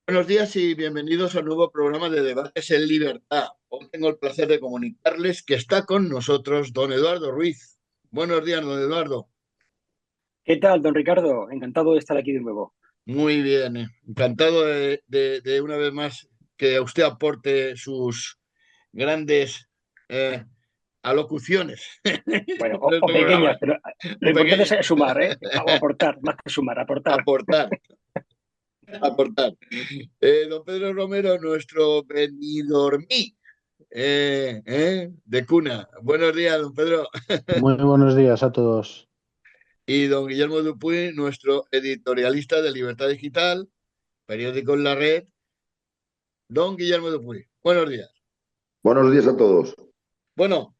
Buenos días y bienvenidos al nuevo programa de Debates en Libertad. Hoy tengo el placer de comunicarles que está con nosotros don Eduardo Ruiz. Buenos días, don Eduardo. ¿Qué tal, don Ricardo? Encantado de estar aquí de nuevo. Muy bien, encantado de una vez más que usted aporte sus grandes eh, alocuciones en Bueno, o nuestro programa, pequeñas, pero lo o importante pequeñas. es sumar, ¿eh? O aportar, más que sumar, aportar. Aportar, aportar. Don Pedro Romero, nuestro Benidormí. De cuna. Buenos días, don Pedro. Muy buenos días a todos. Y don Guillermo Dupuy, nuestro editorialista de Libertad Digital, periódico en la red. Don Guillermo Dupuy, buenos días. Buenos días a todos. Bueno,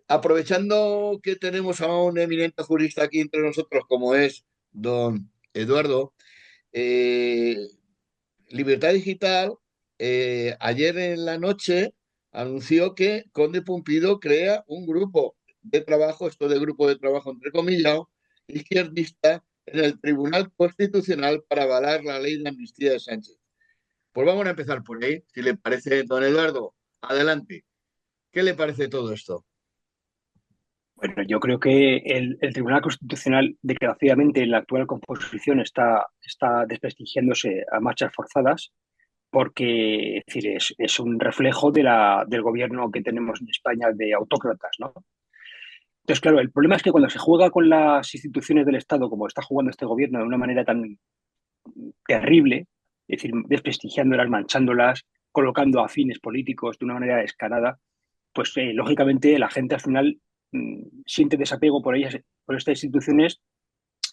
aprovechando que tenemos a un eminente jurista aquí entre nosotros, como es don Eduardo, eh, Libertad Digital, ayer en la noche anunció que Conde Pumpido crea un grupo de trabajo, esto de grupo de trabajo entre comillas, izquierdista, en el Tribunal Constitucional para avalar la ley de amnistía de Sánchez. Pues vamos a empezar por ahí, si le parece, don Eduardo. Adelante. ¿Qué le parece todo esto? Bueno, yo creo que el Tribunal Constitucional, desgraciadamente, en la actual composición está desprestigiándose a marchas forzadas porque, es decir, es un reflejo del gobierno que tenemos en España de autócratas, ¿no? Entonces, claro, el problema es que cuando se juega con las instituciones del Estado, como está jugando este gobierno de una manera tan terrible, es decir, desprestigiándolas, manchándolas, colocando a fines políticos de una manera descarada, pues lógicamente la gente al final siente desapego por ellas, por estas instituciones,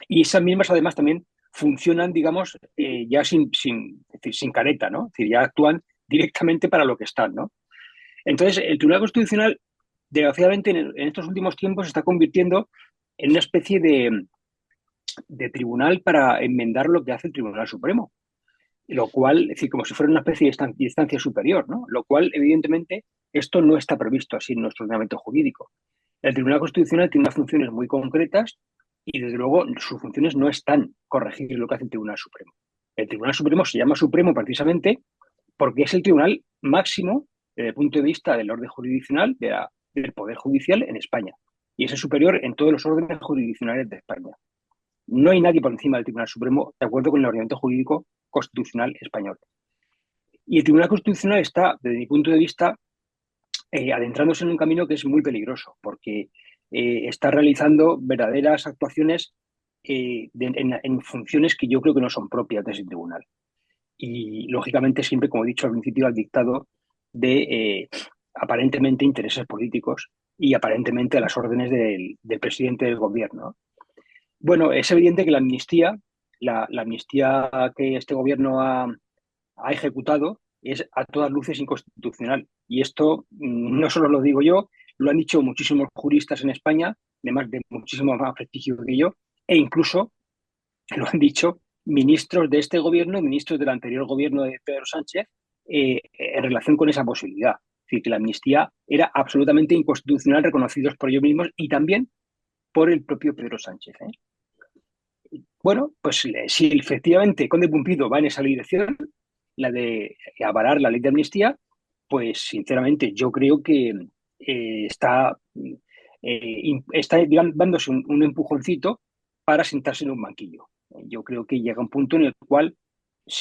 y esas mismas además también funcionan, digamos, ya es decir, sin careta, ¿no? Es decir, ya actúan directamente para lo que están, ¿no? Entonces, el Tribunal Constitucional, desgraciadamente, en estos últimos tiempos se está convirtiendo en una especie de tribunal para enmendar lo que hace el Tribunal Supremo, lo cual, es decir, como si fuera una especie de instancia superior, ¿no? Lo cual, evidentemente, esto no está previsto así en nuestro ordenamiento jurídico. El Tribunal Constitucional tiene unas funciones muy concretas y, desde luego, sus funciones no están corregir lo que hace el Tribunal Supremo. El Tribunal Supremo se llama Supremo precisamente porque es el tribunal máximo desde el punto de vista del orden jurisdiccional del Poder Judicial en España. Y es el superior en todos los órdenes jurisdiccionales de España. No hay nadie por encima del Tribunal Supremo de acuerdo con el ordenamiento jurídico constitucional español. Y el Tribunal Constitucional está, desde mi punto de vista, adentrándose en un camino que es muy peligroso, porque está realizando verdaderas actuaciones en funciones que yo creo que no son propias de ese tribunal. Y, lógicamente, siempre, como he dicho al principio, al dictado de aparentemente intereses políticos y aparentemente a las órdenes del presidente del gobierno. Bueno, es evidente que la amnistía que este gobierno ha ejecutado es a todas luces inconstitucional. Y esto no solo lo digo yo, lo han dicho muchísimos juristas en España, además de muchísimo más prestigio que yo, e incluso lo han dicho ministros de este gobierno, ministros del anterior gobierno de Pedro Sánchez, en relación con esa posibilidad. Es decir, que la amnistía era absolutamente inconstitucional, reconocidos por ellos mismos y también por el propio Pedro Sánchez, ¿eh? Bueno, pues si efectivamente Conde Pumpido va en esa dirección, la de avalar la ley de amnistía, pues sinceramente yo creo que está digamos, dándose un empujoncito para sentarse en un banquillo. Yo creo que llega un punto en el cual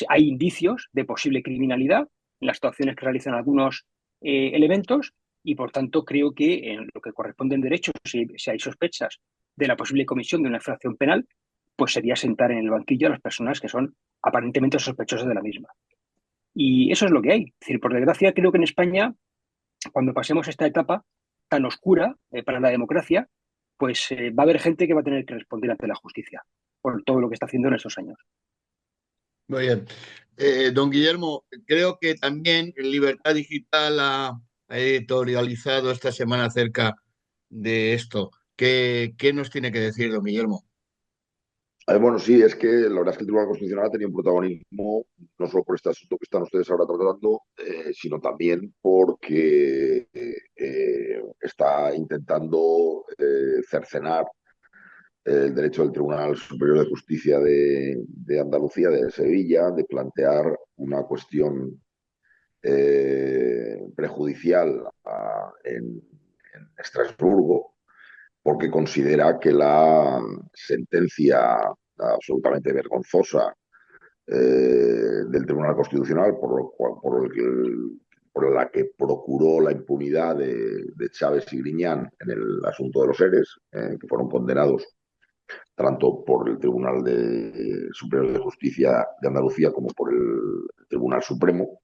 hay indicios de posible criminalidad en las actuaciones que realizan algunos elementos, y por tanto creo que en lo que corresponde en derecho, si hay sospechas de la posible comisión de una infracción penal, pues sería sentar en el banquillo a las personas que son aparentemente sospechosas de la misma. Y eso es lo que hay. Es decir, por desgracia, creo que en España, cuando pasemos esta etapa tan oscura para la democracia, pues va a haber gente que va a tener que responder ante la justicia por todo lo que está haciendo en estos años. Muy bien. Don Guillermo, creo que también Libertad Digital ha editorializado esta semana acerca de esto. ¿Qué nos tiene que decir, don Guillermo? Bueno, sí, es que la verdad es que el Tribunal Constitucional ha tenido un protagonismo, no solo por este asunto que están ustedes ahora tratando, sino también porque está intentando cercenar el derecho del Tribunal Superior de Justicia de Andalucía, de Sevilla, de plantear una cuestión prejudicial en Estrasburgo, porque considera que la sentencia absolutamente vergonzosa del Tribunal Constitucional, por la que procuró la impunidad de Chávez y Griñán en el asunto de los ERES, que fueron condenados tanto por el Superior de Justicia de Andalucía como por el Tribunal Supremo,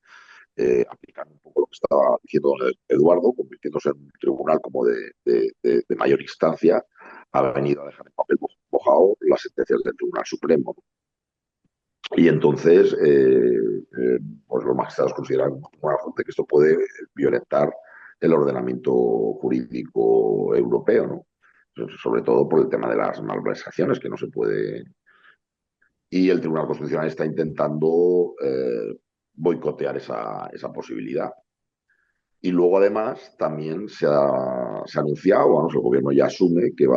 aplicando un poco lo que estaba diciendo don Eduardo, convirtiéndose en un tribunal como de mayor instancia, ha venido a dejar en papel mojado las sentencias del Tribunal Supremo. Y entonces, pues los magistrados consideran una fuente que esto puede violentar el ordenamiento jurídico europeo, ¿no? Sobre todo por el tema de las malversaciones, que no se puede. Y el Tribunal Constitucional está intentando boicotear esa posibilidad. Y luego, además, también se ha anunciado, vamos, el gobierno ya asume que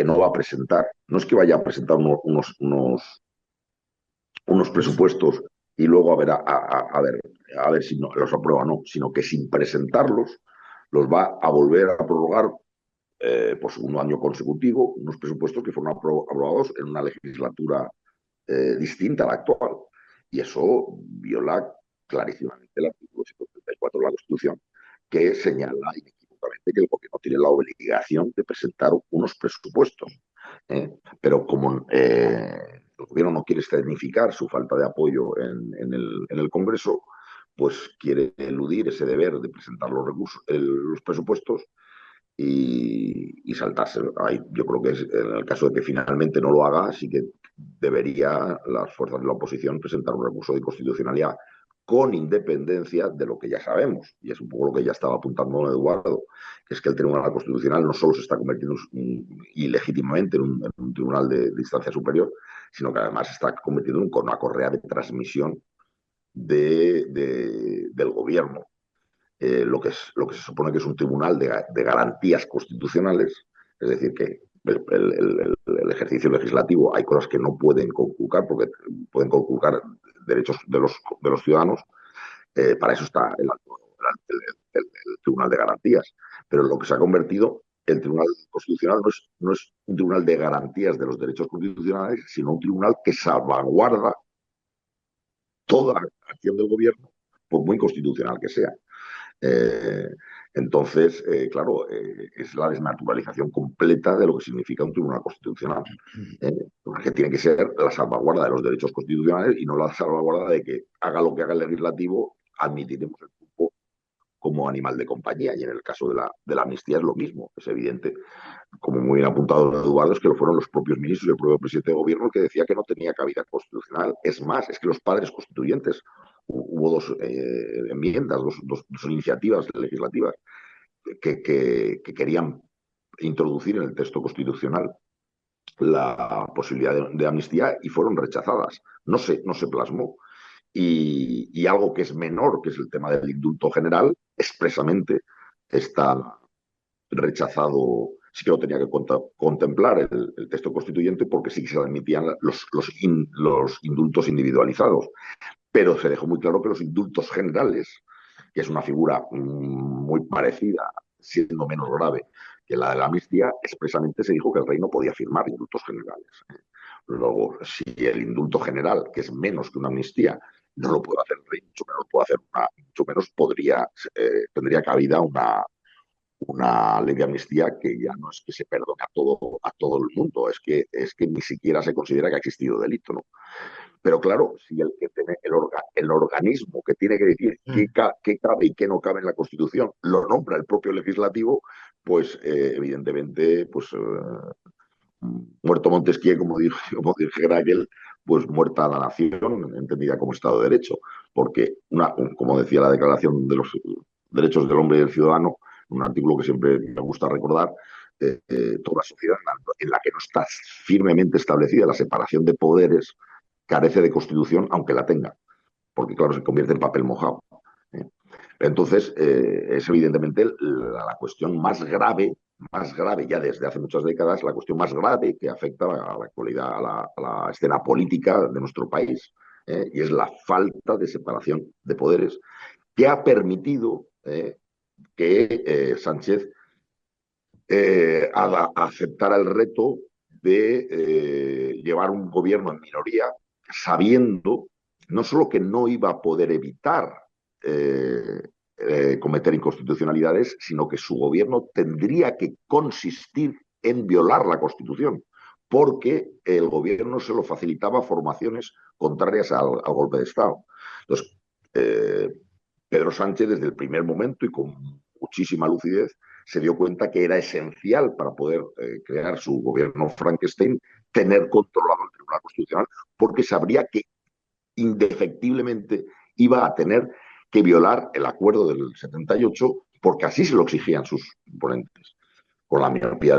no va a presentar, no es que vaya a presentar unos presupuestos y luego a ver si no, los aprueba o no, sino que sin presentarlos los va a volver a prorrogar por segundo año consecutivo, unos presupuestos que fueron aprobados en una legislatura distinta a la actual. Y eso viola clarísimamente el artículo 134 de la Constitución, que señala inequívocamente que el gobierno tiene la obligación de presentar unos presupuestos. Pero como el gobierno no quiere escenificar su falta de apoyo en el Congreso, pues quiere eludir ese deber de presentar los presupuestos y saltarse. Yo creo que en el caso de que finalmente no lo haga, sí que debería las fuerzas de la oposición presentar un recurso de inconstitucionalidad con independencia de lo que ya sabemos, y es un poco lo que ya estaba apuntando don Eduardo, que es que el Tribunal Constitucional no solo se está convirtiendo ilegítimamente en un tribunal de instancia superior, sino que además se está convirtiendo en una correa de transmisión del gobierno. Lo que se supone que es un tribunal de garantías constitucionales, es decir, que el ejercicio legislativo hay cosas que no pueden conculcar porque pueden conculcar derechos de los ciudadanos. Para eso está el Tribunal de Garantías. Pero lo que se ha convertido, el Tribunal Constitucional no es un tribunal de garantías de los derechos constitucionales, sino un tribunal que salvaguarda toda acción del gobierno, por muy constitucional que sea. Entonces, claro, es la desnaturalización completa de lo que significa un tribunal constitucional, que tiene que ser la salvaguarda de los derechos constitucionales y no la salvaguarda de que haga lo que haga el legislativo, admitiremos el cupo como animal de compañía. Y en el caso de la amnistía es lo mismo. Es evidente, como muy bien apuntado Eduardo, es que lo fueron los propios ministros y el propio presidente de gobierno que decía que no tenía cabida constitucional. Es más, es que los padres constituyentes, hubo dos enmiendas, dos iniciativas legislativas que querían introducir en el texto constitucional la posibilidad de amnistía y fueron rechazadas. No se plasmó. Y algo que es menor, que es el tema del indulto general, expresamente está rechazado. Sí que lo tenía que contemplar el texto constituyente porque sí que se admitían los indultos individualizados, pero se dejó muy claro que los indultos generales, que es una figura muy parecida, siendo menos grave que la de la amnistía, expresamente se dijo que el rey no podía firmar indultos generales. Luego, si el indulto general, que es menos que una amnistía, no lo puede hacer el rey, mucho menos puede hacer mucho menos tendría cabida una ley de amnistía que ya no es que se perdone a todo el mundo, es que ni siquiera se considera que ha existido delito, ¿no? Pero claro, si el que tiene el organismo que tiene que decir qué cabe y qué no cabe en la Constitución lo nombra el propio legislativo, pues evidentemente, pues muerto Montesquieu, como dijera aquel, pues muerta la nación, entendida como Estado de Derecho, porque como decía la Declaración de los Derechos del Hombre y del Ciudadano, un artículo que siempre me gusta recordar, toda sociedad en la que no está firmemente establecida la separación de poderes carece de constitución, aunque la tenga, porque claro, se convierte en papel mojado. Entonces, es evidentemente la cuestión más grave más grave ya desde hace muchas décadas, la cuestión más grave que afecta a la actualidad, a la escena política de nuestro país, y es la falta de separación de poderes que ha permitido que Sánchez aceptara el reto de llevar un gobierno en minoría, sabiendo no solo que no iba a poder evitar eh, cometer inconstitucionalidades, sino que su gobierno tendría que consistir en violar la Constitución, porque el gobierno se lo facilitaba formaciones contrarias al golpe de Estado. Entonces, Pedro Sánchez, desde el primer momento y con muchísima lucidez, se dio cuenta que era esencial para poder crear su gobierno Frankenstein tener controlado el Tribunal Constitucional, porque sabría que indefectiblemente iba a tener que violar el acuerdo del 78, porque así se lo exigían sus oponentes. Con la miopía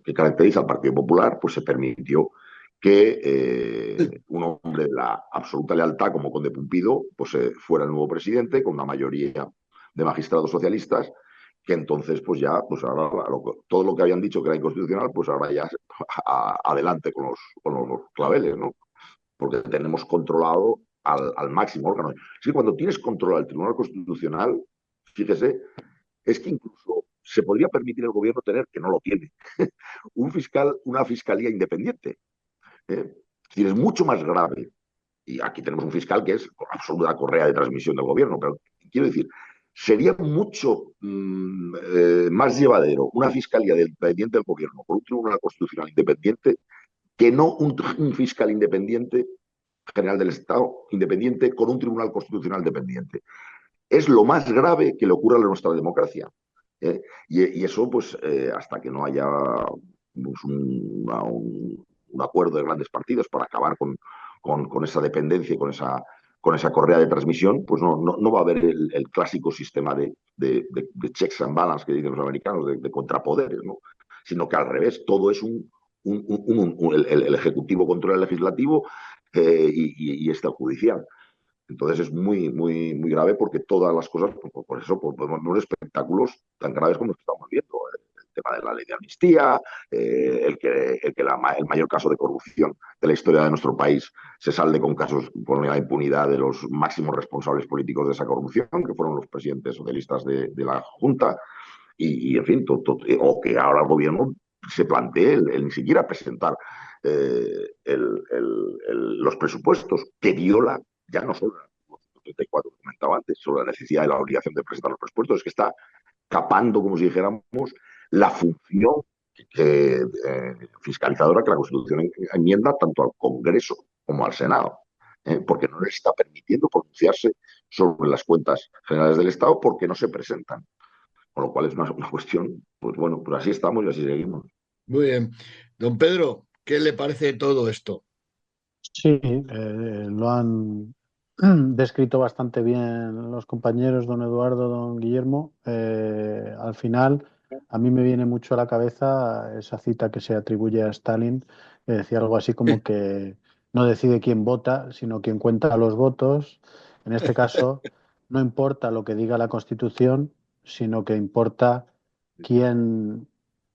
que caracteriza al Partido Popular, pues se permitió que un hombre de la absoluta lealtad como Conde Pumpido pues, fuera el nuevo presidente con una mayoría de magistrados socialistas que entonces pues ya pues ahora todo lo que habían dicho que era inconstitucional pues ahora ya adelante con los claveles, ¿no? Porque tenemos controlado al máximo órgano. Es que cuando tienes control al Tribunal Constitucional, fíjese, es que incluso se podría permitir el gobierno tener, que no lo tiene, una fiscalía independiente. Es decir, es mucho más grave. Y aquí tenemos un fiscal que es absoluta correa de transmisión del gobierno, pero quiero decir, sería mucho más llevadero una fiscalía independiente del gobierno por un tribunal constitucional independiente que no un fiscal independiente general del Estado independiente con un tribunal constitucional dependiente. Es lo más grave que le ocurre a nuestra democracia. Y eso, pues, hasta que no haya pues, un acuerdo de grandes partidos para acabar con esa dependencia y con esa correa de transmisión, pues no va a haber el clásico sistema de checks and balance que dicen los americanos, de contrapoderes, ¿no? Sino que al revés, todo es el Ejecutivo controla el Legislativo y el judicial. Entonces es muy grave porque todas las cosas, por eso podemos ver espectáculos tan graves como los que estamos viendo. El tema de la ley de amnistía, el mayor caso de corrupción de la historia de nuestro país se salde con casos con la impunidad de los máximos responsables políticos de esa corrupción, que fueron los presidentes socialistas de la Junta, en fin, o que ahora el gobierno se plantee el ni siquiera presentar los presupuestos, que viola ya no solo el 34 que comentaba antes, sobre la necesidad y la obligación de presentar los presupuestos, es que está capando, como si dijéramos, la función fiscalizadora que la Constitución enmienda tanto al Congreso como al Senado, porque no les está permitiendo pronunciarse sobre las cuentas generales del Estado porque no se presentan. Con lo cual es una cuestión, pues bueno, pues así estamos y así seguimos. Muy bien. Don Pedro, ¿qué le parece todo esto? Sí, lo han descrito bastante bien los compañeros, don Eduardo, don Guillermo. Al final, a mí me viene mucho a la cabeza esa cita que se atribuye a Stalin, que decía algo así como que no decide quién vota, sino quién cuenta los votos. En este caso, no importa lo que diga la Constitución, sino que importa quién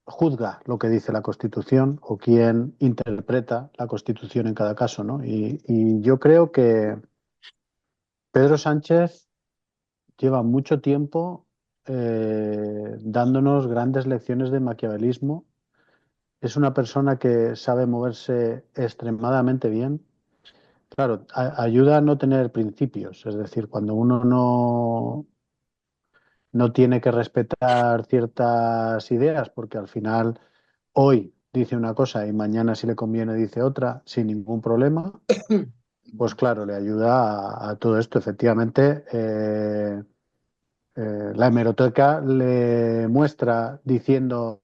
juzga lo que dice la Constitución o quién interpreta la Constitución en cada caso, ¿no? Y yo creo que Pedro Sánchez lleva mucho tiempo dándonos grandes lecciones de maquiavelismo. Es una persona que sabe moverse extremadamente bien. Claro, ayuda a no tener principios, es decir, cuando uno no tiene que respetar ciertas ideas, porque al final hoy dice una cosa y mañana si le conviene dice otra, sin ningún problema, pues claro, le ayuda a todo esto. Efectivamente, la hemeroteca le muestra diciendo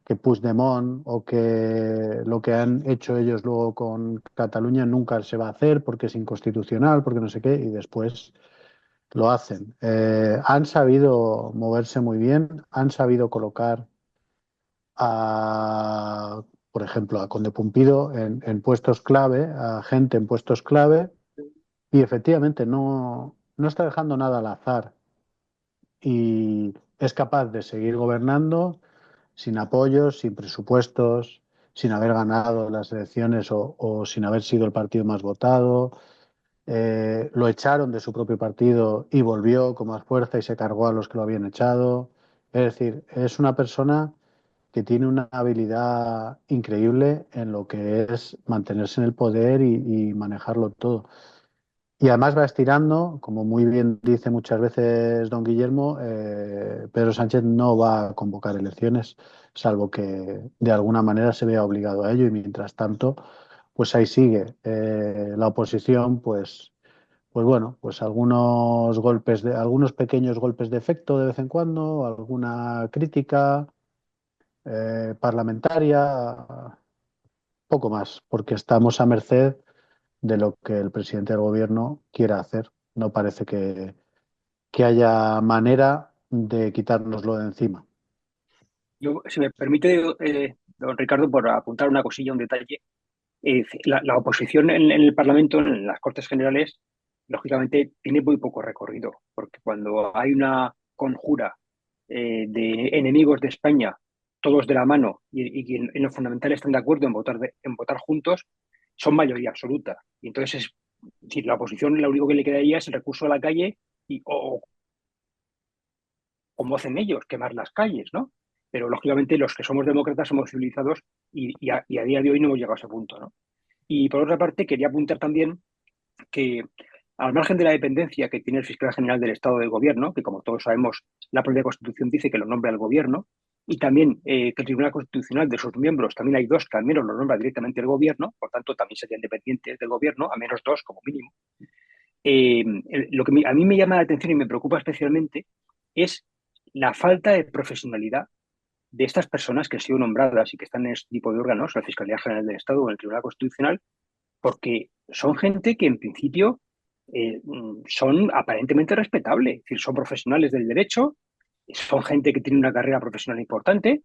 que Puigdemont o que lo que han hecho ellos luego con Cataluña nunca se va a hacer porque es inconstitucional, porque no sé qué, y después lo hacen. Han sabido moverse muy bien, han sabido colocar a, por ejemplo, a Conde Pumpido en puestos clave, a gente en puestos clave, y efectivamente no está dejando nada al azar y es capaz de seguir gobernando sin apoyos, sin presupuestos, sin haber ganado las elecciones o sin haber sido el partido más votado. Lo echaron de su propio partido y volvió con más fuerza y se cargó a los que lo habían echado. Es decir, es una persona que tiene una habilidad increíble en lo que es mantenerse en el poder y manejarlo todo. Y además va estirando, como muy bien dice muchas veces don Guillermo, Pedro Sánchez no va a convocar elecciones, salvo que de alguna manera se vea obligado a ello. Y mientras tanto, pues ahí sigue. La oposición, pues bueno, pues algunos pequeños golpes de efecto de vez en cuando, alguna crítica parlamentaria, poco más, porque estamos a merced de lo que el presidente del gobierno quiera hacer. No parece que haya manera de quitárnoslo de encima. Yo, si me permite, don Ricardo, por apuntar una cosilla, un detalle, la oposición en el Parlamento, en las Cortes Generales, lógicamente tiene muy poco recorrido, porque cuando hay una conjura de enemigos de España, todos de la mano, y en lo fundamental están de acuerdo en votar juntos, son mayoría absoluta. Y entonces, si la oposición lo único que le queda a ella es el recurso a la calle o como hacen ellos, quemar las calles, ¿no? Pero lógicamente los que somos demócratas somos civilizados y a día de hoy no hemos llegado a ese punto, ¿no? Y por otra parte, quería apuntar también que, al margen de la dependencia que tiene el fiscal general del Estado del Gobierno, que como todos sabemos, la propia Constitución dice que lo nombra el Gobierno, y también que el Tribunal Constitucional de sus miembros, también hay dos que al menos lo nombra directamente el Gobierno, por tanto también serían dependientes del Gobierno, a menos dos como mínimo. Lo que a mí me llama la atención y me preocupa especialmente es la falta de profesionalidad de estas personas que han sido nombradas y que están en este tipo de órganos, la Fiscalía General del Estado o el Tribunal Constitucional, porque son gente que en principio son aparentemente respetables, es decir, son profesionales del derecho, son gente que tiene una carrera profesional importante.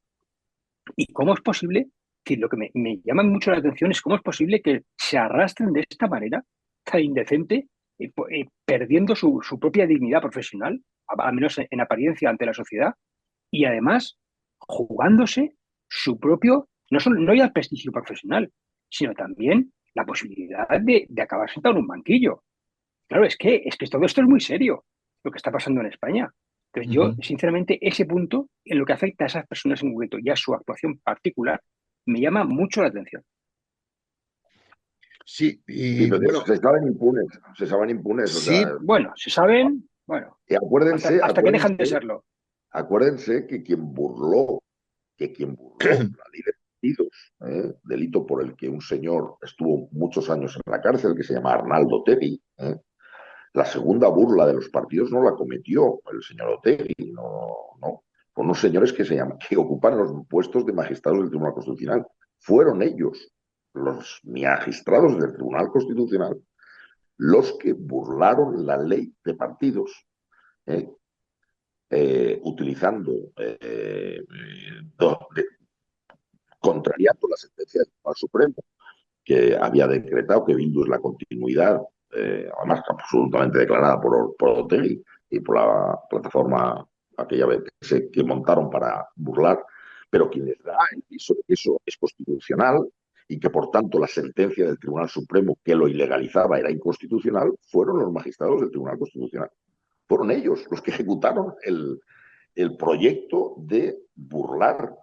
¿Y cómo es posible? Es decir, lo que me llama mucho la atención es cómo es posible que se arrastren de esta manera tan indecente, perdiendo su propia dignidad profesional, al menos en apariencia ante la sociedad, y además jugándose su propio, no ya el prestigio profesional, sino también la posibilidad de acabar sentado en un banquillo. Claro, es que todo esto es muy serio, lo que está pasando en España. Entonces, yo, Ujú. sinceramente, ese punto, en lo que afecta a esas personas en concreto y a su actuación particular, me llama mucho la atención. Sí, Sí, y pero bueno, se saben impunes, o sí, sea, Bueno, se saben, bueno, y hasta, acuérdense, hasta que dejan de acuérdense, serlo. acuérdense que quien burló la ley de partidos, delito por el que un señor estuvo muchos años en la cárcel, que se llama Arnaldo Otegi, la segunda burla de los partidos no la cometió el señor Otegi, no. Con unos señores que ocupan los puestos de magistrados del Tribunal Constitucional. Fueron ellos, los magistrados del Tribunal Constitucional, los que burlaron la ley de partidos, ¿eh? Utilizando, contrariando la sentencia del Tribunal Supremo, que había decretado que Bildu es la continuidad, además absolutamente declarada por Otegi y por la plataforma aquella vez que montaron para burlar, pero quien les da el piso de que eso es constitucional y que por tanto la sentencia del Tribunal Supremo que lo ilegalizaba era inconstitucional, fueron los magistrados del Tribunal Constitucional. Fueron ellos los que ejecutaron el proyecto de burlar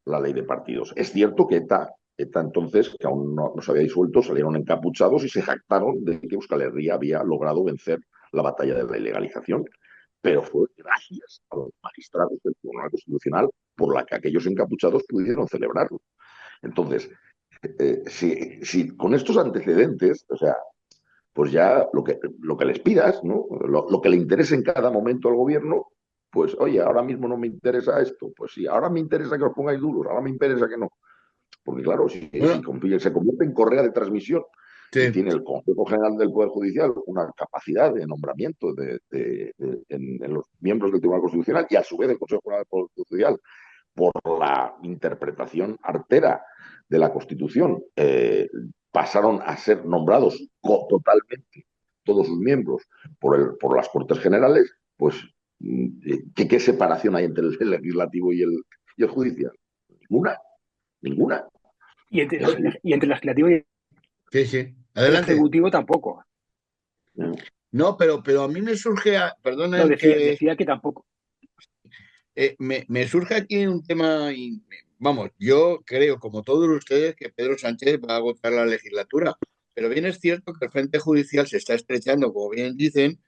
la ley de partidos. Es cierto que ETA entonces, que aún no se había disuelto, salieron encapuchados y se jactaron de que Euskal Herria había logrado vencer la batalla de la ilegalización. Pero fue gracias a los magistrados del Tribunal Constitucional por la que aquellos encapuchados pudieron celebrarlo. Entonces, si con estos antecedentes, o sea, pues ya lo que les pidas, ¿no? Lo que le interese en cada momento al gobierno, pues oye, ahora mismo no me interesa esto, pues sí, ahora me interesa que os pongáis duros, ahora me interesa que no. Porque claro, si bueno, se convierte en correa de transmisión y sí. tiene el Consejo General del Poder Judicial una capacidad de nombramiento en los miembros del Tribunal Constitucional y a su vez el Consejo General del Poder Judicial por la interpretación artera de la Constitución, pasaron a ser nombrados totalmente todos sus miembros por las Cortes Generales, pues ¿qué separación hay entre el legislativo y el judicial? Ninguna, ninguna. Y entre, Yo- y entre el legislativo y Sí, sí. el Adelante. ejecutivo tampoco. No, pero a mí me surge, No, perdonen que decía que tampoco. me surge aquí un tema, y, vamos, yo creo, como todos ustedes, que Pedro Sánchez va a agotar la legislatura, pero bien es cierto que el frente judicial se está estrechando, como bien dicen,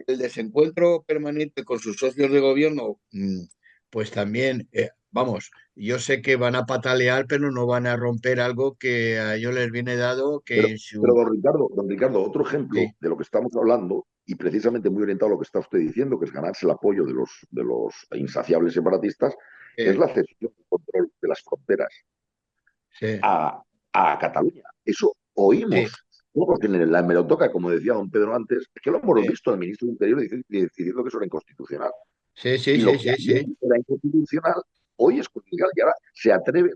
el desencuentro permanente con sus socios de gobierno, pues también, vamos, yo sé que van a patalear, pero no van a romper algo que a ellos les viene dado, Pero, que pero su... don Ricardo, otro ejemplo Sí, de lo que estamos hablando, y precisamente muy orientado a lo que está usted diciendo, que es ganarse el apoyo de los insaciables separatistas, es sí, la cesión del control de las fronteras sí, a, a Cataluña. Eso oímos sí, todos en la hemeroteca, como decía don Pedro antes, es que lo hemos sí, visto al ministro del Interior diciendo que eso era inconstitucional. sí, sí, Y lo sí, que sí, ayer sí, era inconstitucional, hoy es constitucional y ahora se atreven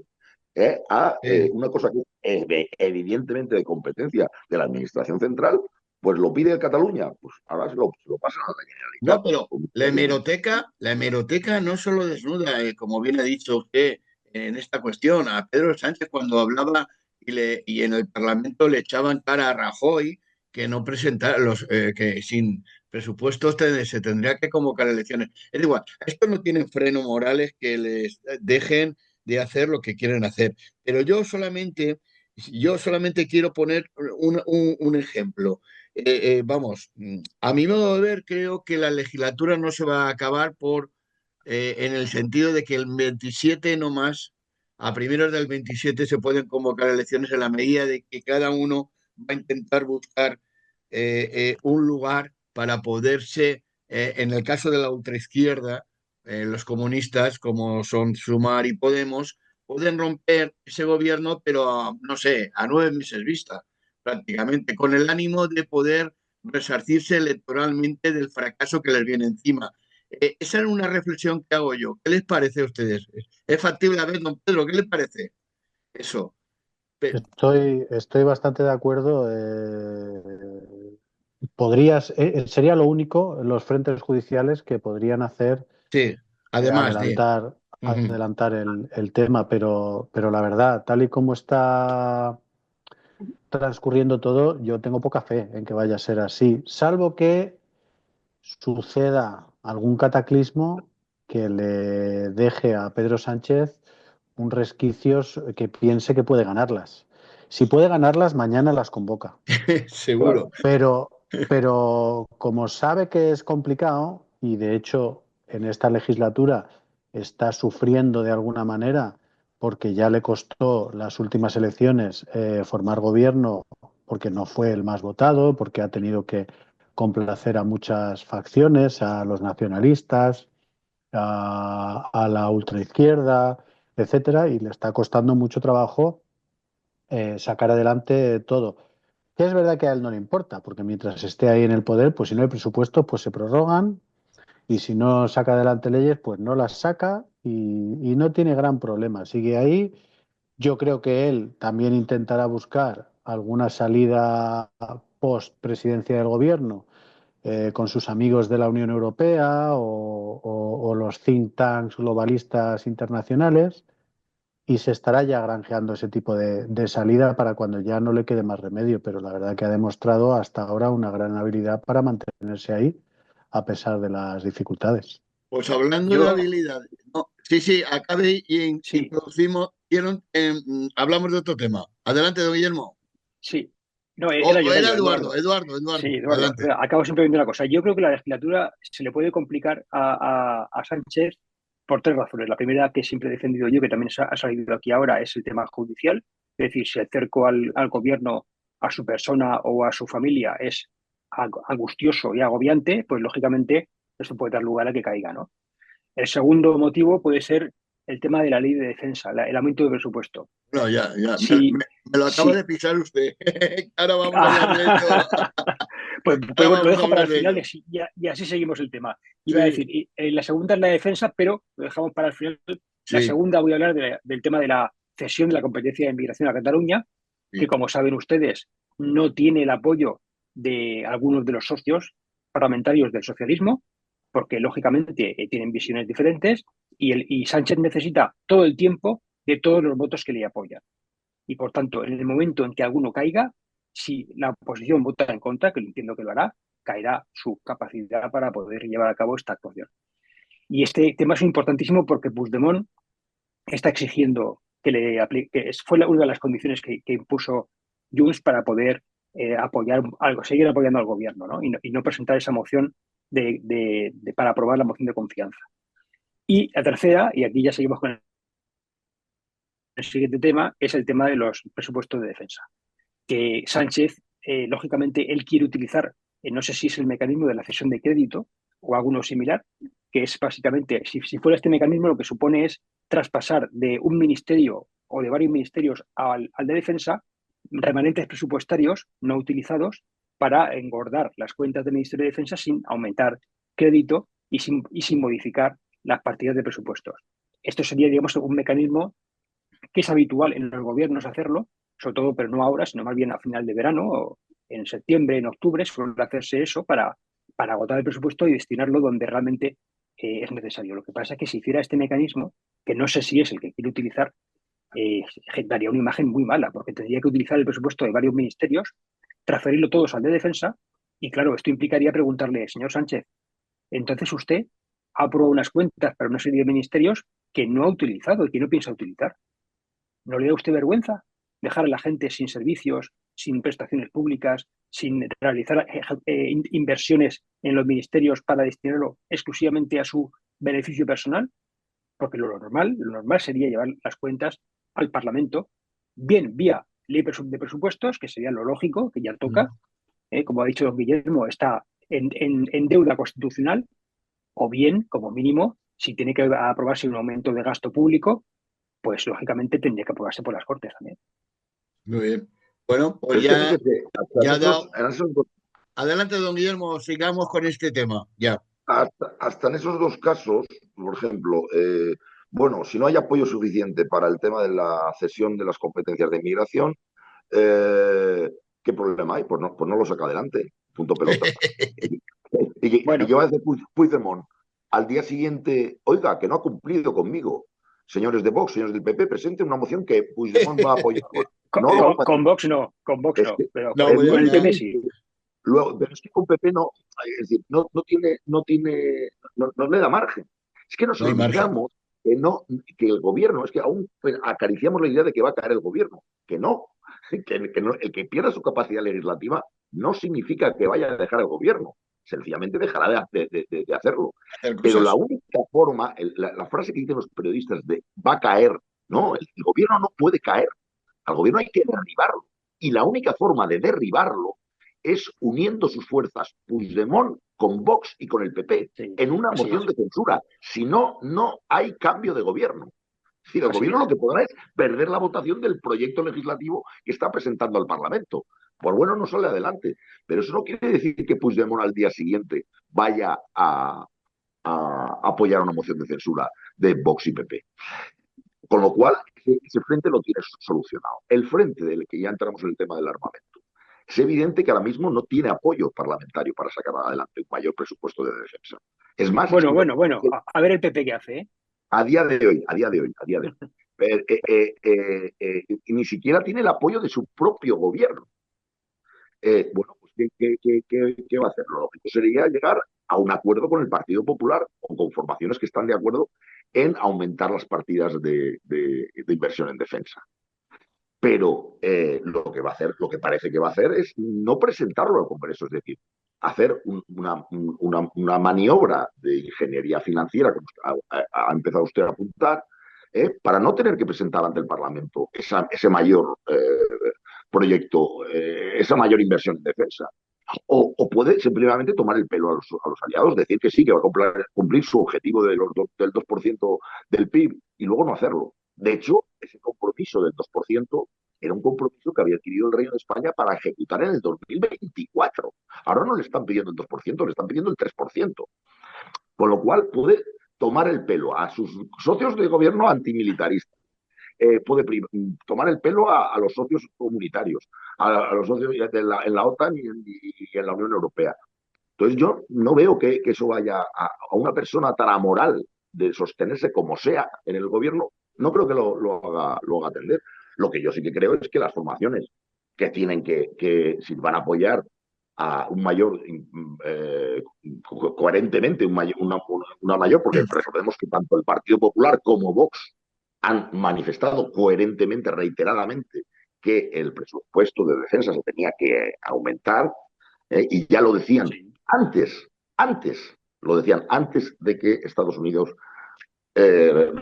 a sí. una cosa que es evidentemente de competencia de la Administración Central, pues lo pide Cataluña, pues ahora se lo pasan a la No, Generalitat. pero Pues muy bien. la hemeroteca no solo desnuda, como bien ha dicho usted en esta cuestión, a Pedro Sánchez cuando hablaba y en el Parlamento le echaban cara a Rajoy que no presentara que sin presupuestos se tendría que convocar elecciones. Es igual, esto no tienen freno morales que les dejen de hacer lo que quieren hacer. Pero yo solamente quiero poner un ejemplo. Vamos, a mi modo de ver, creo que la legislatura no se va a acabar en el sentido de que el 27 no más, a primeros del 27 se pueden convocar elecciones en la medida de que cada uno va a intentar buscar un lugar para poderse, en el caso de la ultraizquierda, los comunistas, como son Sumar y Podemos, pueden romper ese gobierno, pero no sé, a 9 meses vista prácticamente, con el ánimo de poder resarcirse electoralmente del fracaso que les viene encima. Esa es una reflexión que hago yo. ¿Qué les parece a ustedes? ¿Es factible? A ver, don Pedro, ¿qué les parece eso? Pe- Estoy bastante de acuerdo. Sería lo único, los frentes judiciales que podrían hacer sí, además de... Ujú. adelantar el tema, pero la verdad, tal y como está transcurriendo todo, yo tengo poca fe en que vaya a ser así, salvo que suceda algún cataclismo que le deje a Pedro Sánchez un resquicio que piense que puede ganarlas. Si puede ganarlas, mañana las convoca. Seguro. Claro. Pero como sabe que es complicado, y de hecho en esta legislatura está sufriendo de alguna manera, porque ya le costó las últimas elecciones formar gobierno, porque no fue el más votado, porque ha tenido que complacer a muchas facciones, a los nacionalistas, a la ultraizquierda, etcétera, y le está costando mucho trabajo sacar adelante todo. Que es verdad que a él no le importa, porque mientras esté ahí en el poder, pues si no hay presupuesto, pues se prorrogan, y si no saca adelante leyes, pues no las saca y no tiene gran problema. Sigue ahí. Yo creo que él también intentará buscar alguna salida post presidencia del gobierno con sus amigos de la Unión Europea o los think tanks globalistas internacionales y se estará ya granjeando ese tipo de salida para cuando ya no le quede más remedio, pero la verdad que ha demostrado hasta ahora una gran habilidad para mantenerse ahí a pesar de las dificultades. Pues hablando de Yo, habilidades, no, sí, sí, acabe y sí, introducimos, hablamos de otro tema. Adelante, don Guillermo. sí. No, O, era o yo, era era yo, Eduardo, Eduardo. Sí, Eduardo, Eduardo. adelante. Acabo simplemente una cosa. Yo creo que la legislatura se le puede complicar a Sánchez por tres razones. La primera, que siempre he defendido yo, que también ha salido aquí ahora, es el tema judicial. Es decir, si el cerco al gobierno, a su persona o a su familia es angustioso y agobiante, pues lógicamente eso puede dar lugar a que caiga, ¿no? El segundo motivo puede ser el tema de la ley de defensa, el aumento de presupuesto. No, ya, ya, Si, me lo acaba de si, pisar usted. Ahora vamos a hablar de ello. pues Ahora bueno, lo vamos a dejo para hablar el de final ello. y así seguimos el tema. Iba a Sí, decir, la segunda es la defensa, pero lo dejamos para el final. La sí, segunda voy a hablar del tema de la cesión de la competencia de inmigración a Cataluña, que sí. como saben ustedes no tiene el apoyo de algunos de los socios parlamentarios del socialismo, porque lógicamente tienen visiones diferentes y Sánchez necesita todo el tiempo de todos los votos que le apoyan. Y por tanto, en el momento en que alguno caiga, si la oposición vota en contra, que entiendo que lo hará, caerá su capacidad para poder llevar a cabo esta actuación. Y este tema es importantísimo porque Puigdemont está exigiendo que le aplique, que fue una de las condiciones que impuso Junts para poder apoyar algo, seguir apoyando al gobierno, ¿no? Y no presentar esa moción para aprobar la moción de confianza. Y la tercera, y aquí ya seguimos con el siguiente tema, es el tema de los presupuestos de defensa. Que Sánchez, lógicamente, él quiere utilizar, no sé si es el mecanismo de la cesión de crédito o alguno similar, que es básicamente, si fuera este mecanismo, lo que supone es traspasar de un ministerio o de varios ministerios al de defensa remanentes presupuestarios no utilizados para engordar las cuentas del Ministerio de Defensa sin aumentar crédito y sin modificar las partidas de presupuestos. Esto sería, digamos, un mecanismo que es habitual en los gobiernos hacerlo, sobre todo, pero no ahora, sino más bien a final de verano, o en septiembre, en octubre, suele hacerse eso para agotar el presupuesto y destinarlo donde realmente es necesario. Lo que pasa es que si hiciera este mecanismo, que no sé si es el que quiere utilizar, daría una imagen muy mala, porque tendría que utilizar el presupuesto de varios ministerios, transferirlo todos al de defensa, y claro, esto implicaría preguntarle, señor Sánchez, entonces usted ha aprobado unas cuentas para una serie de ministerios que no ha utilizado y que no piensa utilizar. ¿No le da a usted vergüenza dejar a la gente sin servicios, sin prestaciones públicas, sin realizar inversiones en los ministerios para destinarlo exclusivamente a su beneficio personal? Porque lo normal sería llevar las cuentas al Parlamento, bien vía ley de presupuestos, que sería lo lógico, que ya toca, como ha dicho don Guillermo, está en deuda constitucional, o bien, como mínimo, si tiene que aprobarse un aumento de gasto público, pues lógicamente tendría que aprobarse por las Cortes también. Muy bien. Bueno, pues Pero es que fíjese, ya ha dado. Adelante, don Guillermo, sigamos con este tema. Ya. hasta en esos dos casos, por ejemplo, bueno, si no hay apoyo suficiente para el tema de la cesión de las competencias de inmigración, ¿qué problema hay? Pues no lo saca adelante. Punto pelota. Bueno, y que va a decir Puigdemont al día siguiente, oiga, que no ha cumplido conmigo. Señores de Vox, señores del PP, presenten una moción que Puigdemont va a apoyar. No lo va a con Vox no, es que, pero No, pues con el PP evidentemente, sí. luego, pero es que con PP no, es decir, no le da margen. Es que nos no hay margen. olvidamos que no, que el gobierno, es que aún acariciamos la idea de que va a caer el gobierno, que no, el que pierda su capacidad legislativa no significa que vaya a dejar el gobierno, sencillamente dejará de hacerlo. Hacer Pero la cosas. única forma, la frase que dicen los periodistas de va a caer, no, el gobierno no puede caer, al gobierno hay que derribarlo. Y la única forma de derribarlo es uniendo sus fuerzas Puigdemont con Vox y con el PP Sí, en una así moción es. de censura. Si no, no hay cambio de gobierno. Es decir, el Así gobierno es. lo que podrá es perder la votación del proyecto legislativo que está presentando al Parlamento. Por bueno, no sale adelante. Pero eso no quiere decir que Puigdemont al día siguiente vaya a apoyar una moción de censura de Vox y PP. Con lo cual, ese frente lo tiene solucionado. El frente del que ya entramos en el tema del armamento. Es evidente que ahora mismo no tiene apoyo parlamentario para sacar adelante un mayor presupuesto de defensa. Es más, Bueno, a ver el PP qué hace, ¿eh? a día de hoy, ni siquiera tiene el apoyo de su propio gobierno. Bueno, pues ¿qué va a hacer? Lo lógico sería llegar a un acuerdo con el Partido Popular o con formaciones que están de acuerdo en aumentar las partidas de inversión en defensa. Pero lo que parece que va a hacer es no presentarlo al Congreso, es decir, hacer una maniobra de ingeniería financiera, que ha empezado usted a apuntar, para no tener que presentar ante el Parlamento ese mayor proyecto, esa mayor inversión en defensa. O puede simplemente tomar el pelo a los aliados, decir que sí, que va a cumplir su objetivo del 2% del PIB y luego no hacerlo. De hecho, ese compromiso del 2% era un compromiso que había adquirido el Reino de España para ejecutar en el 2024. Ahora no le están pidiendo el 2%, le están pidiendo el 3%. Con lo cual puede tomar el pelo a sus socios de gobierno antimilitaristas, puede tomar el pelo a los socios comunitarios, a los socios en la OTAN y en la Unión Europea. Entonces yo no veo que eso vaya a una persona tan amoral de sostenerse como sea en el gobierno, No creo que lo haga atender. Lo que yo sí que creo es que las formaciones que tienen si van a apoyar a un mayor, coherentemente, una mayor, porque recordemos que tanto el Partido Popular como Vox han manifestado coherentemente, reiteradamente, que el presupuesto de defensa se tenía que aumentar, y ya lo decían Sí. antes, lo decían antes de que Estados Unidos eh,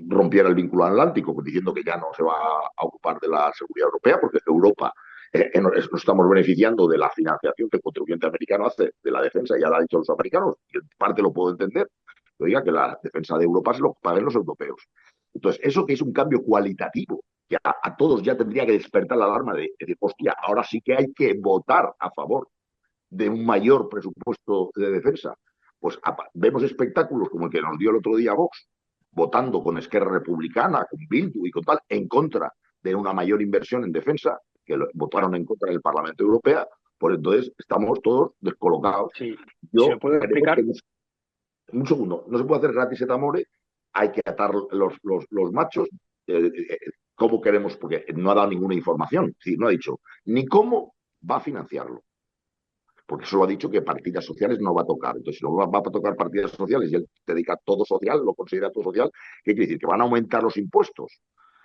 rompiera el vínculo atlántico, pues diciendo que ya no se va a ocupar de la seguridad europea, porque Europa nos estamos beneficiando de la financiación que el contribuyente americano hace de la defensa, ya lo han dicho los americanos, y en parte lo puedo entender, pero diga que la defensa de Europa se lo paguen los europeos. Entonces, eso que es un cambio cualitativo, que a todos ya tendría que despertar la alarma de decir, hostia, ahora sí que hay que votar a favor de un mayor presupuesto de defensa. Pues vemos espectáculos como el que nos dio el otro día Vox, votando con Esquerra Republicana, con Bildu y con tal, en contra de una mayor inversión en defensa, que votaron en contra del Parlamento Europeo, pues entonces estamos todos descolocados. Sí. Si lo Yo puedo creo que, explicar, un segundo, no se puede hacer gratis et amore, hay que atar los machos. ¿Cómo queremos? Porque no ha dado ninguna información, es decir, no ha dicho ni cómo va a financiarlo, porque solo ha dicho que partidas sociales no va a tocar. Entonces, si no va a tocar partidas sociales y él dedica todo social, lo considera todo social, ¿qué quiere decir? Que van a aumentar los impuestos,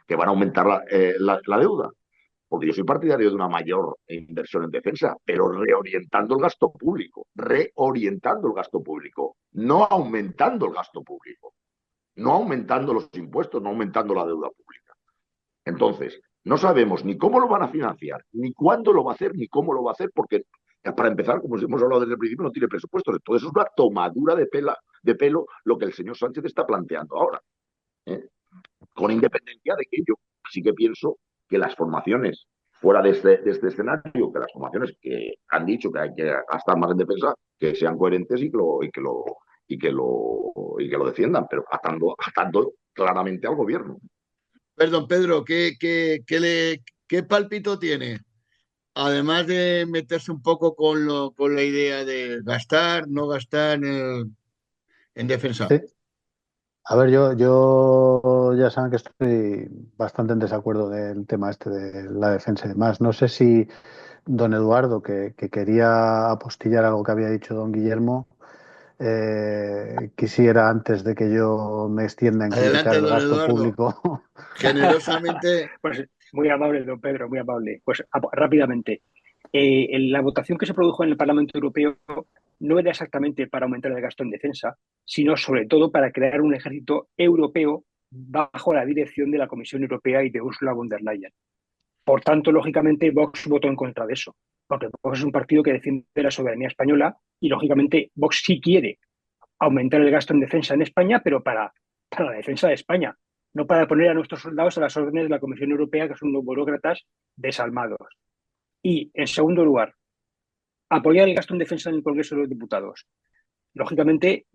que van a aumentar la deuda. Porque yo soy partidario de una mayor inversión en defensa, pero reorientando el gasto público, no aumentando el gasto público, no aumentando los impuestos, no aumentando la deuda pública. Entonces, no sabemos ni cómo lo van a financiar, ni cuándo lo va a hacer, ni cómo lo va a hacer, porque para empezar, como hemos hablado desde el principio, no tiene presupuesto. Entonces es una tomadura de pelo lo que el señor Sánchez está planteando ahora. ¿eh? Con independencia de que yo sí que pienso que las formaciones fuera de este escenario, que las formaciones que han dicho que hay que gastar más en defensa, que sean coherentes y que lo defiendan, pero atando claramente al gobierno. Perdón, Pedro, ¿qué pálpito tiene? Además de meterse un poco con la idea de gastar, no gastar en defensa. Sí. A ver, yo ya saben que estoy bastante en desacuerdo del tema este de la defensa y demás. No sé si don Eduardo, que quería apostillar algo que había dicho don Guillermo, quisiera, antes de que yo me extienda en criticar Adelante, el don gasto Eduardo. público. Generosamente, pues muy amable, don Pedro, muy amable. Pues rápidamente, en la votación que se produjo en el Parlamento Europeo no era exactamente para aumentar el gasto en defensa, sino sobre todo para crear un ejército europeo bajo la dirección de la Comisión Europea y de Ursula von der Leyen. Por tanto, lógicamente, Vox votó en contra de eso, porque Vox es un partido que defiende la soberanía española y, lógicamente, Vox sí quiere aumentar el gasto en defensa en España, pero para la defensa de España, no para poner a nuestros soldados a las órdenes de la Comisión Europea, que son unos burócratas desalmados. Y, en segundo lugar, apoyar el gasto en defensa en el Congreso de los Diputados. Lógicamente,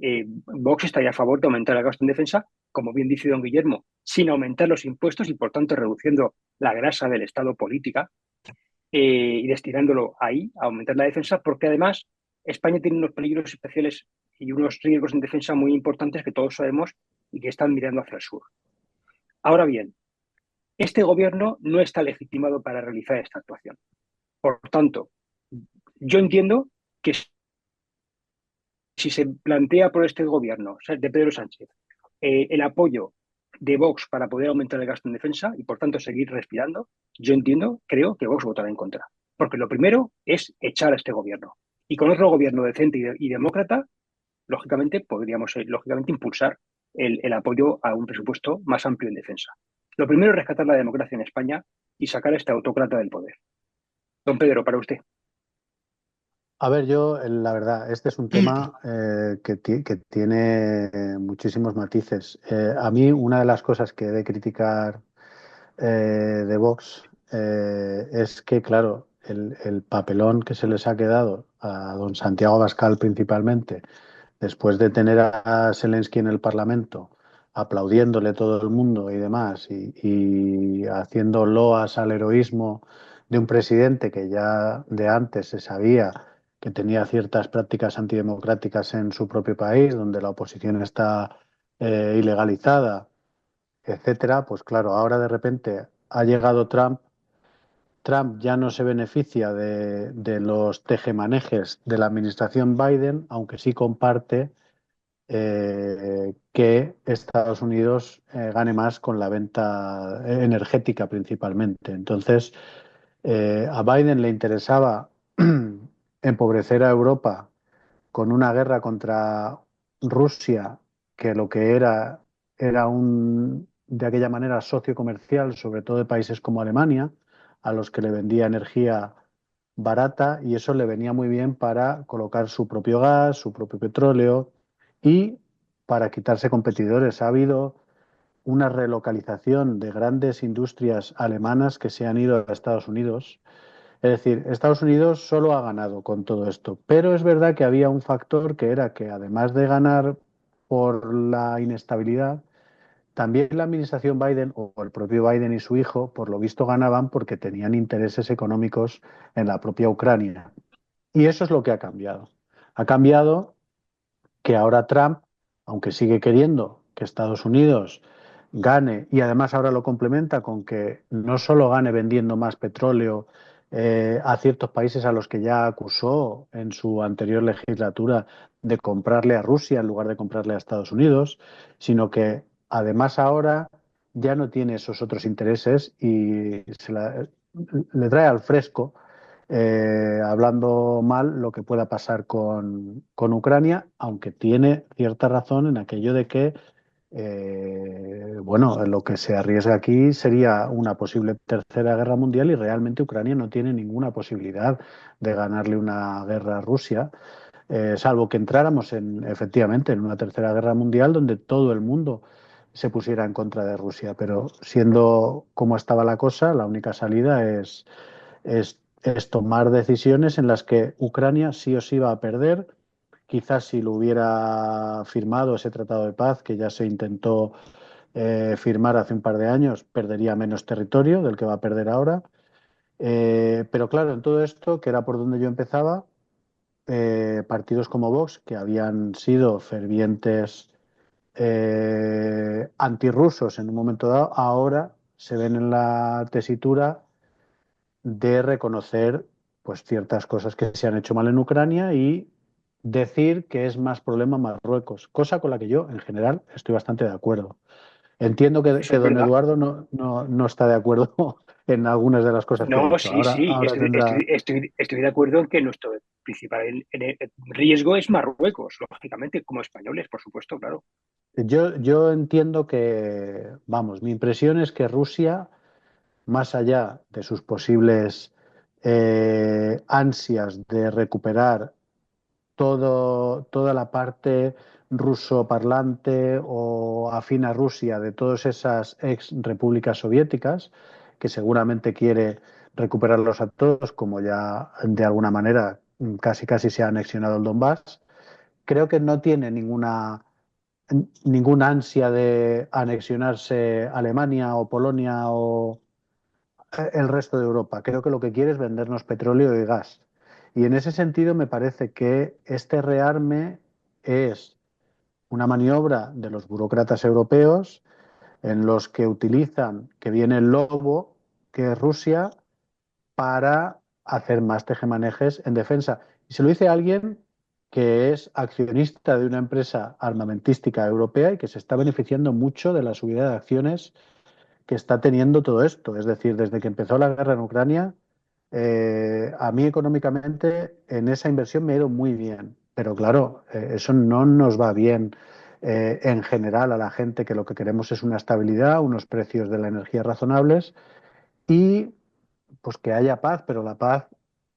Vox estaría a favor de aumentar el gasto en defensa, como bien dice don Guillermo, sin aumentar los impuestos y, por tanto, reduciendo la grasa del Estado política, y destinándolo ahí, a aumentar la defensa, porque además España tiene unos peligros especiales y unos riesgos en defensa muy importantes que todos sabemos y que están mirando hacia el sur. Ahora bien, este gobierno no está legitimado para realizar esta actuación. Por tanto, yo entiendo que si se plantea por este gobierno, o sea, de Pedro Sánchez, el apoyo de Vox para poder aumentar el gasto en defensa y, por tanto, seguir respirando, yo entiendo, creo que Vox votará en contra. Porque lo primero es echar a este gobierno. Y con otro gobierno decente y demócrata, lógicamente, podríamos lógicamente impulsar el apoyo a un presupuesto más amplio en defensa. Lo primero es rescatar la democracia en España y sacar a este autócrata del poder. Don Pedro, para usted. A ver, yo, la verdad, este es un tema que tiene muchísimos matices. A mí, una de las cosas que he de criticar de Vox es que, claro, el papelón que se les ha quedado a don Santiago Abascal principalmente, después de tener a Zelensky en el Parlamento, aplaudiéndole todo el mundo y demás, y haciendo loas al heroísmo de un presidente que ya de antes se sabía que tenía ciertas prácticas antidemocráticas en su propio país, donde la oposición está ilegalizada, etcétera, pues claro, ahora de repente ha llegado Trump. Trump ya no se beneficia de los tejemanejes de la administración Biden, aunque sí comparte que Estados Unidos gane más con la venta energética principalmente. Entonces, a Biden le interesaba empobrecer a Europa con una guerra contra Rusia, que lo que era de aquella manera socio comercial, sobre todo de países como Alemania, a los que le vendía energía barata, y eso le venía muy bien para colocar su propio gas, su propio petróleo y para quitarse competidores. Ha habido una relocalización de grandes industrias alemanas que se han ido a Estados Unidos. Es decir, Estados Unidos solo ha ganado con todo esto, pero es verdad que había un factor que era que además de ganar por la inestabilidad, también la administración Biden o el propio Biden y su hijo, por lo visto, ganaban porque tenían intereses económicos en la propia Ucrania. Y eso es lo que ha cambiado. Ha cambiado que ahora Trump, aunque sigue queriendo que Estados Unidos gane, y además ahora lo complementa con que no solo gane vendiendo más petróleo a ciertos países a los que ya acusó en su anterior legislatura de comprarle a Rusia en lugar de comprarle a Estados Unidos, sino que además ahora ya no tiene esos otros intereses y le trae al fresco, hablando mal, lo que pueda pasar con Ucrania, aunque tiene cierta razón en aquello de que, bueno, lo que se arriesga aquí sería una posible tercera guerra mundial y realmente Ucrania no tiene ninguna posibilidad de ganarle una guerra a Rusia, salvo que entráramos efectivamente en una tercera guerra mundial donde todo el mundo se pusiera en contra de Rusia. Pero siendo como estaba la cosa, la única salida es tomar decisiones en las que Ucrania sí o sí va a perder. Quizás si lo hubiera firmado ese tratado de paz que ya se intentó firmar hace un par de años, perdería menos territorio del que va a perder ahora. Pero claro, en todo esto, que era por donde yo empezaba, partidos como Vox, que habían sido fervientes antirrusos en un momento dado, ahora se ven en la tesitura de reconocer pues ciertas cosas que se han hecho mal en Ucrania y decir que es más problema Marruecos, cosa con la que yo en general estoy bastante de acuerdo. Entiendo Eso que es don verdad. Eduardo no está de acuerdo en algunas de las cosas que ha No, dicho. sí, sí, Ahora tendrá. estoy de acuerdo en que nuestro principal riesgo es Marruecos, lógicamente, como españoles, por supuesto, claro. Yo entiendo que, vamos, mi impresión es que Rusia, más allá de sus posibles ansias de recuperar toda la parte ruso parlante o afín a Rusia de todas esas ex repúblicas soviéticas, que seguramente quiere recuperarlos a todos, como ya de alguna manera casi casi se ha anexionado el Donbass. Creo que no tiene ninguna ansia de anexionarse Alemania o Polonia o el resto de Europa. Creo que lo que quiere es vendernos petróleo y gas. Y en ese sentido me parece que este rearme es una maniobra de los burócratas europeos en los que utilizan que viene el lobo, que es Rusia, para hacer más tejemanejes en defensa. Y se lo dice alguien que es accionista de una empresa armamentística europea y que se está beneficiando mucho de la subida de acciones que está teniendo todo esto. Es decir, desde que empezó la guerra en Ucrania, a mí económicamente en esa inversión me ha ido muy bien. Pero claro, eso no nos va bien en general a la gente, que lo que queremos es una estabilidad, unos precios de la energía razonables y pues que haya paz, pero la paz,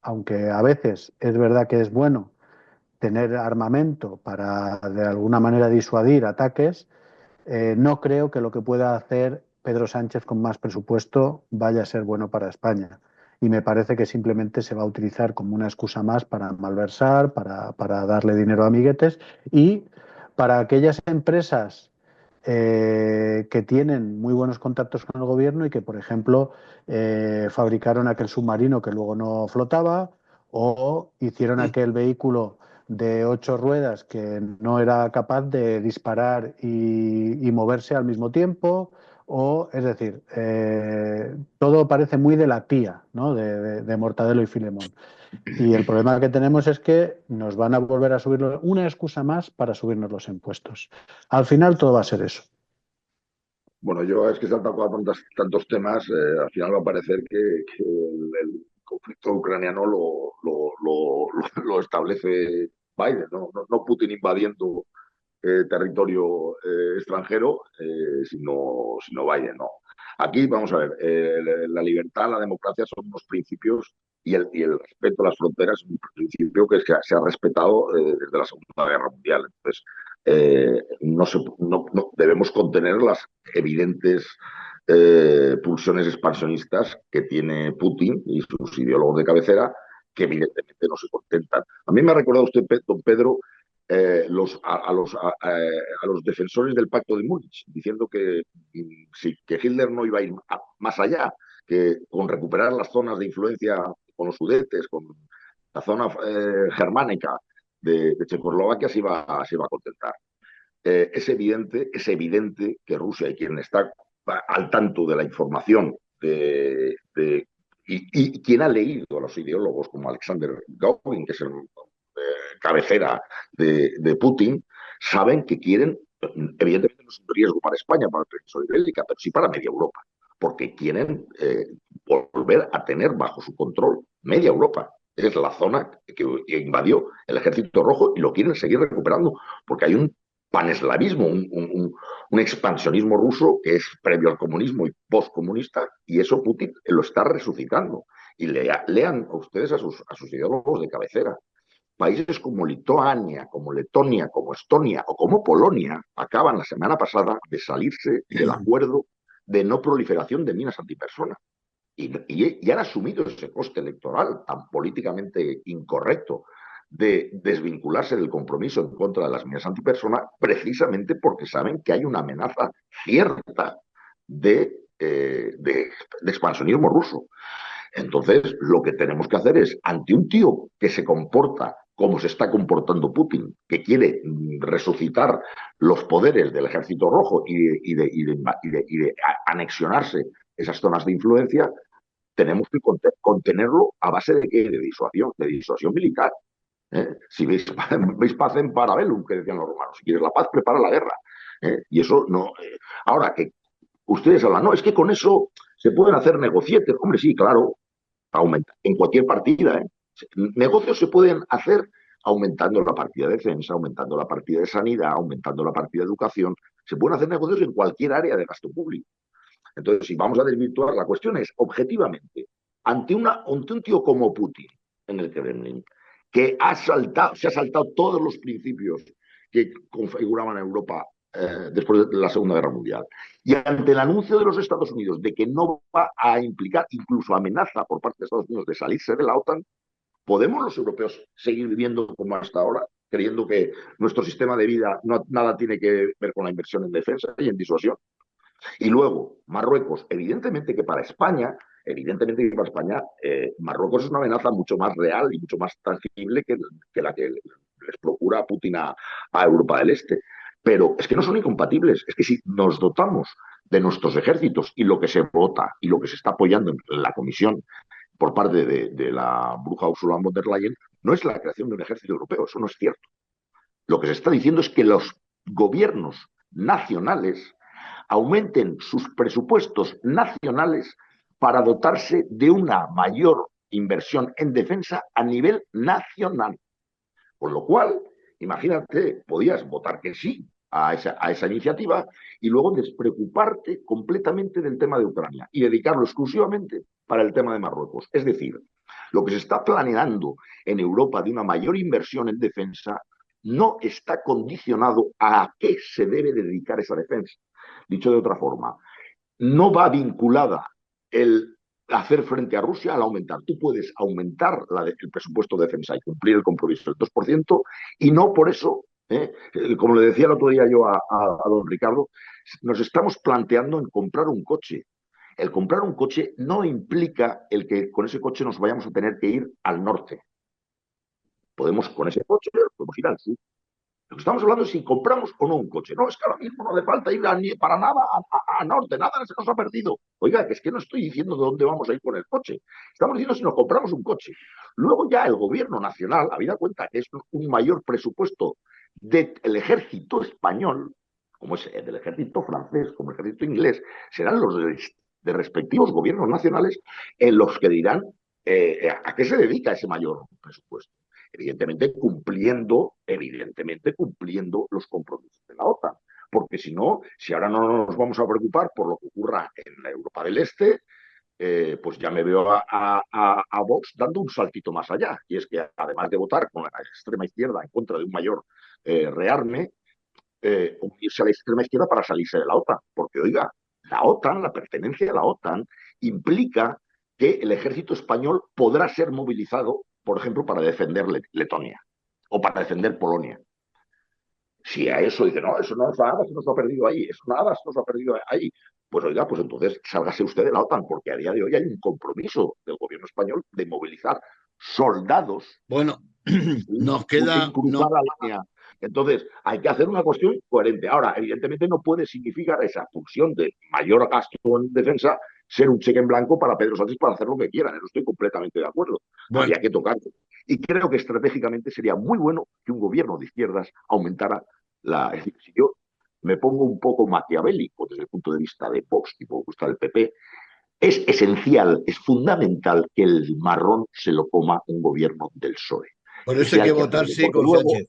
aunque a veces es verdad que es bueno tener armamento para de alguna manera disuadir ataques, no creo que lo que pueda hacer Pedro Sánchez con más presupuesto vaya a ser bueno para España. Y me parece que simplemente se va a utilizar como una excusa más para malversar, para darle dinero a amiguetes y para aquellas empresas que tienen muy buenos contactos con el gobierno y que, por ejemplo, fabricaron aquel submarino que luego no flotaba o hicieron aquel vehículo de 8 ruedas que no era capaz de disparar y moverse al mismo tiempo, o, es decir, todo parece muy de la tía, ¿no? De Mortadelo y Filemón. Y el problema que tenemos es que nos van a volver a subir una excusa más para subirnos los impuestos. Al final todo va a ser eso. Bueno, yo es que se han tocado tantos temas, al final va a parecer que el conflicto ucraniano lo establece Biden, no Putin invadiendo territorio extranjero, sino Biden, ¿no? Aquí, vamos a ver, la libertad, la democracia son unos principios y el respeto a las fronteras es un principio que se ha respetado desde la Segunda Guerra Mundial. Entonces, no debemos contener las evidentes pulsiones expansionistas que tiene Putin y sus ideólogos de cabecera, que evidentemente no se contentan. A mí me ha recordado usted, don Pedro, a los defensores del Pacto de Múnich, diciendo sí, que Hitler no iba a ir más allá, que con recuperar las zonas de influencia con los Sudetes, con la zona germánica de Checoslovaquia se iba a contentar. Es evidente que Rusia y quien está al tanto de la información y quien ha leído a los ideólogos como Alexander Gaurin, que es el cabecera de Putin, saben que quieren, evidentemente no es un riesgo para España, para la península ibérica, pero sí para media Europa, porque quieren volver a tener bajo su control media Europa. Es la zona que invadió el Ejército Rojo y lo quieren seguir recuperando, porque hay un paneslavismo, un expansionismo ruso que es previo al comunismo y postcomunista, y eso Putin lo está resucitando. Y lean a ustedes a sus ideólogos de cabecera. Países como Lituania, como Letonia, como Estonia o como Polonia acaban la semana pasada de salirse del acuerdo de no proliferación de minas antipersona. Y han asumido ese coste electoral tan políticamente incorrecto de desvincularse del compromiso en contra de las minas antipersona, precisamente porque saben que hay una amenaza cierta de expansionismo ruso. Entonces, lo que tenemos que hacer es, ante un tío que se comporta como se está comportando Putin, que quiere resucitar los poderes del Ejército Rojo y de anexionarse esas zonas de influencia, tenemos que contenerlo a base de ¿qué? De disuasión militar. Si veis paz en parabellum, que decían los romanos, si quieres la paz, prepara la guerra. Y eso no. Ahora que ustedes hablan, no, es que con eso se pueden hacer negocietes. Hombre, sí, claro, aumenta en cualquier partida. Negocios se pueden hacer aumentando la partida de defensa, aumentando la partida de sanidad, aumentando la partida de educación. Se pueden hacer negocios en cualquier área de gasto público. Entonces, si vamos a desvirtuar, la cuestión es, objetivamente, ante un tío como Putin en el Kremlin, que se ha saltado todos los principios que configuraban a Europa después de la Segunda Guerra Mundial, y ante el anuncio de los Estados Unidos de que no va a implicar, incluso amenaza por parte de Estados Unidos de salirse de la OTAN, ¿podemos los europeos seguir viviendo como hasta ahora, creyendo que nuestro sistema de vida nada tiene que ver con la inversión en defensa y en disuasión? Y luego, Marruecos, evidentemente que para España, Marruecos es una amenaza mucho más real y mucho más tangible que la que les procura Putin a Europa del Este. Pero es que no son incompatibles. Es que si nos dotamos de nuestros ejércitos y lo que se vota y lo que se está apoyando en la Comisión por parte de la bruja Ursula von der Leyen, no es la creación de un ejército europeo. Eso no es cierto. Lo que se está diciendo es que los gobiernos nacionales aumenten sus presupuestos nacionales para dotarse de una mayor inversión en defensa a nivel nacional. Con lo cual, imagínate, podías votar que sí a esa iniciativa y luego despreocuparte completamente del tema de Ucrania y dedicarlo exclusivamente para el tema de Marruecos. Es decir, lo que se está planeando en Europa de una mayor inversión en defensa no está condicionado a qué se debe dedicar esa defensa. Dicho de otra forma, no va vinculada el hacer frente a Rusia al aumentar. Tú puedes aumentar el presupuesto de defensa y cumplir el compromiso del 2% y no por eso, como le decía el otro día yo a don Ricardo, nos estamos planteando en comprar un coche. El comprar un coche no implica el que con ese coche nos vayamos a tener que ir al norte. Con ese coche podemos ir al sur. Lo que estamos hablando es si compramos o no un coche. No, es que ahora mismo no hace falta ir ni para nada a norte, nada se nos ha perdido. Oiga, que es que no estoy diciendo de dónde vamos a ir con el coche. Estamos diciendo si nos compramos un coche. Luego ya el gobierno nacional, habida cuenta que es un mayor presupuesto del ejército español, como es el del ejército francés, como el ejército inglés, serán los de respectivos gobiernos nacionales en los que dirán a qué se dedica ese mayor presupuesto. Evidentemente cumpliendo los compromisos de la OTAN. Porque si no, si ahora no nos vamos a preocupar por lo que ocurra en la Europa del Este, pues ya me veo a Vox dando un saltito más allá. Y es que además de votar con la extrema izquierda en contra de un mayor rearme, unirse a la extrema izquierda para salirse de la OTAN. Porque, oiga, la OTAN, la pertenencia a la OTAN, implica que el ejército español podrá ser movilizado, por ejemplo, para defender Letonia o para defender Polonia. Si a eso dice, no, eso no es nada, se nos ha perdido ahí, eso nada, se nos ha perdido ahí. Pues oiga, pues entonces sálgase usted de la OTAN, porque a día de hoy hay un compromiso del gobierno español de movilizar soldados Bueno, nos sin queda, cruzar la línea. Entonces, hay que hacer una cuestión coherente. Ahora, evidentemente no puede significar esa función de mayor gasto en defensa ser un cheque en blanco para Pedro Sánchez para hacer lo que quieran. Eso estoy completamente de acuerdo. bueno, Habría que tocarlo. Y creo que estratégicamente sería muy bueno que un gobierno de izquierdas aumentara la... Es decir, si yo me pongo un poco maquiavélico desde el punto de vista de Vox y por gusta del PP, es esencial, es fundamental que el marrón se lo coma un gobierno del PSOE. por Y eso si hay que hay que votar hacerlo, sí con Sánchez.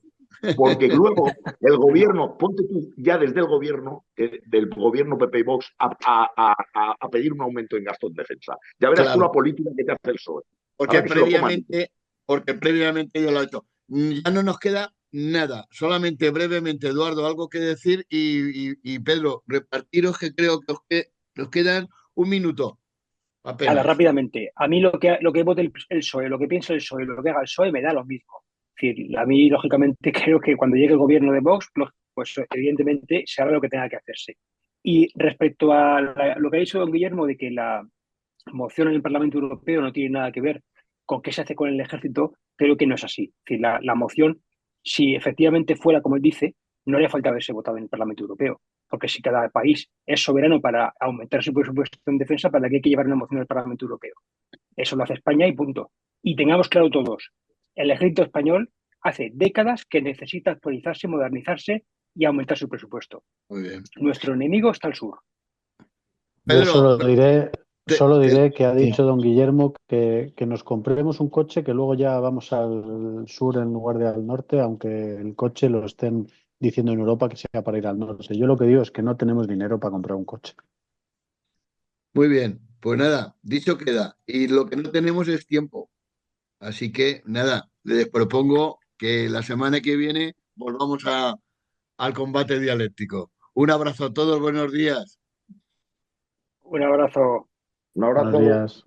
porque luego el gobierno, ponte tú ya desde el gobierno, del gobierno PP y Vox, a pedir un aumento en gasto en defensa. Ya verás tú la Claro, política que te hace el PSOE. porque Ahora que se lo coman. previamente yo lo he hecho. Ya no nos queda nada, solamente brevemente, Eduardo, algo que decir y Pedro, repartiros que creo que os quedan un minuto Nada, apenas. rápidamente. A mí lo que vote el PSOE, lo que piensa el PSOE, lo que haga el PSOE me da lo mismo. Es decir, a mí, lógicamente, creo que cuando llegue el gobierno de Vox, pues evidentemente se hará lo que tenga que hacerse. Y respecto a lo que ha dicho don Guillermo de que la moción en el Parlamento Europeo no tiene nada que ver con qué se hace con el ejército, creo que no es así. Es decir, la moción, si efectivamente fuera como él dice, no haría falta haberse votado en el Parlamento Europeo. Porque si cada país es soberano para aumentar su presupuesto en defensa, ¿para qué hay que llevar una moción al Parlamento Europeo? Eso lo hace España y punto. Y tengamos claro todos, el ejército español hace décadas que necesita actualizarse, modernizarse y aumentar su presupuesto. Muy bien. Nuestro enemigo está al sur. Yo Pedro, te- solo te- diré que ha sí. dicho don Guillermo que nos compremos un coche que luego ya vamos al sur en lugar de al norte, aunque el coche lo estén diciendo en Europa que sea para ir al norte. Yo lo que digo es que no tenemos dinero para comprar un coche. Muy bien, pues nada, dicho queda. Y lo que no tenemos es tiempo. Así que nada, les propongo que la semana que viene volvamos al combate dialéctico. Un abrazo a todos, buenos días. Un abrazo. Un Buenos abrazo. días.